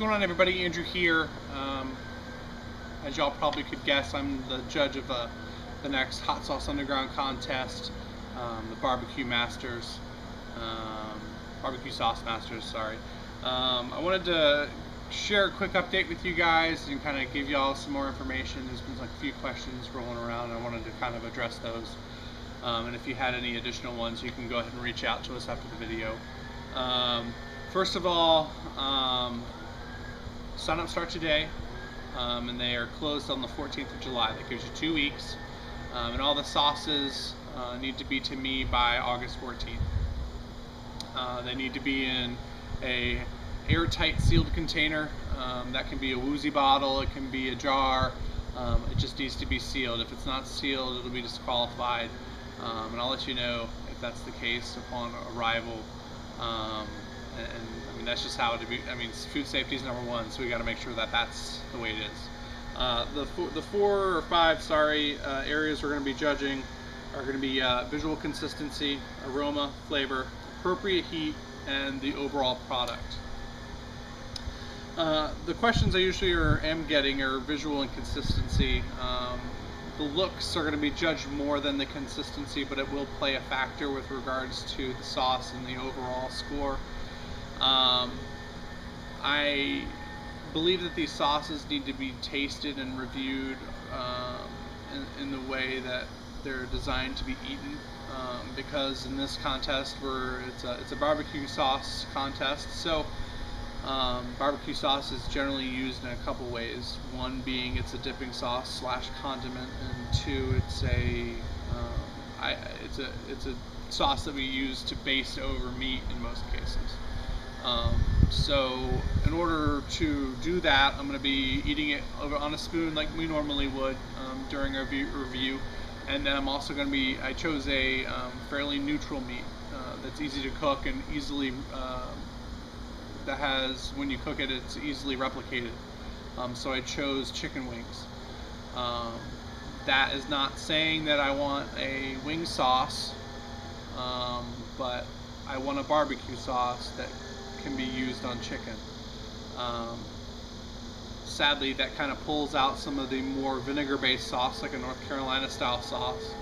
going on, everybody? Andrew here. As y'all probably could guess, I'm the judge of the next Hot Sauce Underground contest, the Barbecue Masters, Barbecue Sauce Masters, sorry. I wanted to share a quick update with you guys and kind of give y'all some more information. There's been like a few questions rolling around, and I wanted to kind of address those. And if you had any additional ones, you can go ahead and reach out to us after the video. First of all, sign-up start today, and they are closed on the 14th of July. That gives you 2 weeks, and all the sauces need to be to me by August 14th. They need to be in a airtight sealed container. That can be a woozy bottle, it can be a jar, it just needs to be sealed. If it's not sealed, it'll be disqualified, and I'll let you know if that's the case upon arrival. And I mean, that's just how it be. I mean, food safety is number one, so we got to make sure that that's the way it is. The four or five areas we're going to be judging are going to be visual consistency, aroma, flavor, appropriate heat, and the overall product. The questions I usually am getting are visual and consistency. The looks are going to be judged more than the consistency, but it will play a factor with regards to the sauce and the overall score. I believe that these sauces need to be tasted and reviewed in the way that they're designed to be eaten, because in this contest it's a barbecue sauce contest, so barbecue sauce is generally used in a couple ways. One being it's a dipping sauce / condiment, and two, it's a sauce that we use to baste over meat in most cases. So in order to do that, I'm going to be eating it over on a spoon like we normally would during our review, and then I'm also going to be, I chose a fairly neutral meat that's easy to cook and easily that has, when you cook it, it's easily replicated. So I chose chicken wings. That is not saying that I want a wing sauce, but I want a barbecue sauce that can be used on chicken. Sadly, that kind of pulls out some of the more vinegar-based sauce, like a North Carolina style sauce.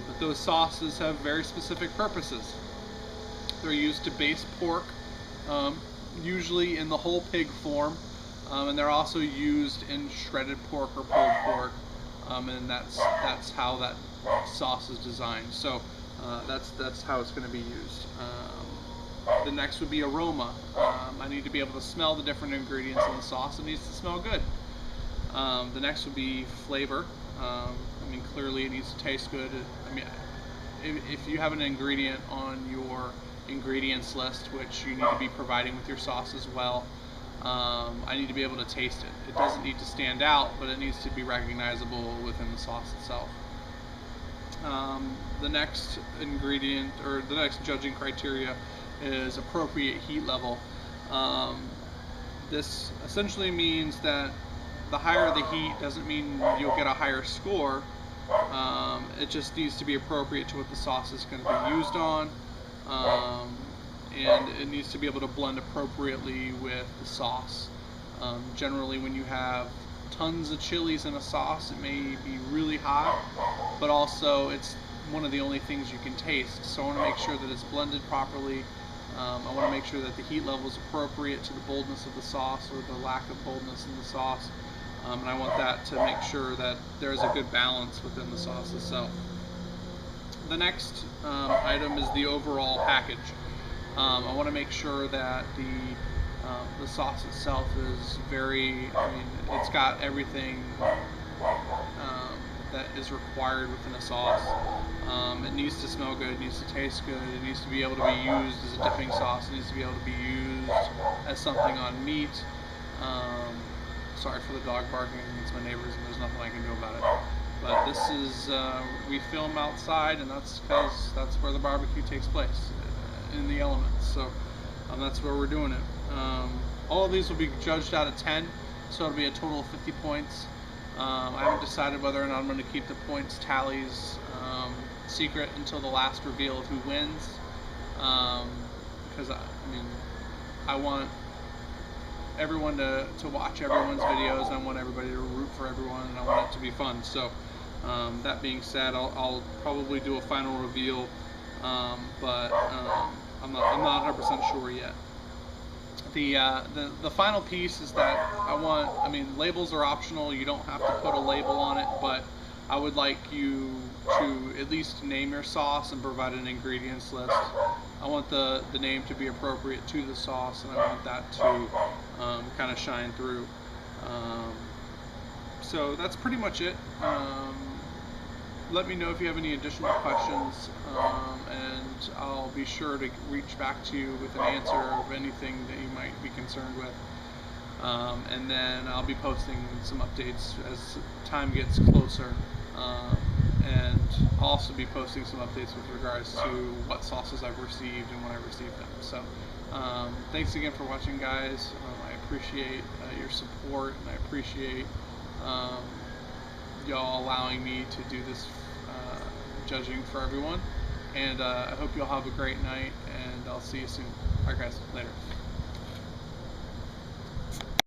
But those sauces have very specific purposes. They're used to baste pork, usually in the whole pig form, and they're also used in shredded pork or pulled pork, and that's how that sauce is designed. So that's how it's going to be used. The next would be aroma. I need to be able to smell the different ingredients in the sauce. It needs to smell good. The next would be flavor. I mean, clearly it needs to taste good. I mean, if you have an ingredient on your ingredients list, which you need to be providing with your sauce as well, I need to be able to taste it. It doesn't need to stand out, but it needs to be recognizable within the sauce itself. The next ingredient, or the next judging criteria, is appropriate heat level. This essentially means that the higher the heat doesn't mean you'll get a higher score. It just needs to be appropriate to what the sauce is going to be used on, and it needs to be able to blend appropriately with the sauce. Generally, when you have tons of chilies in a sauce, it may be really hot, but also it's one of the only things you can taste. So I want to make sure that it's blended properly. I want to make sure that the heat level is appropriate to the boldness of the sauce or the lack of boldness in the sauce, and I want that to make sure that there's a good balance within the sauce itself. The next item is the overall package. I want to make sure that the sauce itself is it's got everything that is required within a sauce. It needs to smell good, it needs to taste good, it needs to be able to be used as a dipping sauce, it needs to be able to be used as something on meat. Sorry for the dog barking, it's my neighbors and there's nothing I can do about it. But this is, we film outside, and that's because that's where the barbecue takes place, in the elements. So that's where we're doing it. All of these will be judged out of 10, so it'll be a total of 50 points. I haven't decided whether or not I'm going to keep the points tallies secret until the last reveal of who wins, because I want everyone to watch everyone's videos. I want everybody to root for everyone, and I want it to be fun. So that being said, I'll probably do a final reveal, but I'm not 100% sure yet. The final piece is that I mean, labels are optional. You don't have to put a label on it, but I would like you to at least name your sauce and provide an ingredients list. I want the name to be appropriate to the sauce, and I want that to kind of shine through. So that's pretty much it. Let me know if you have any additional questions, and I'll be sure to reach back to you with an answer of anything that you might be concerned with. And then I'll be posting some updates as time gets closer, and I'll also be posting some updates with regards to what sauces I've received and when I received them. So thanks again for watching, guys. I appreciate your support, and I appreciate y'all allowing me to do this judging for everyone, and I hope you'll have a great night, and I'll see you soon. Alright guys, later.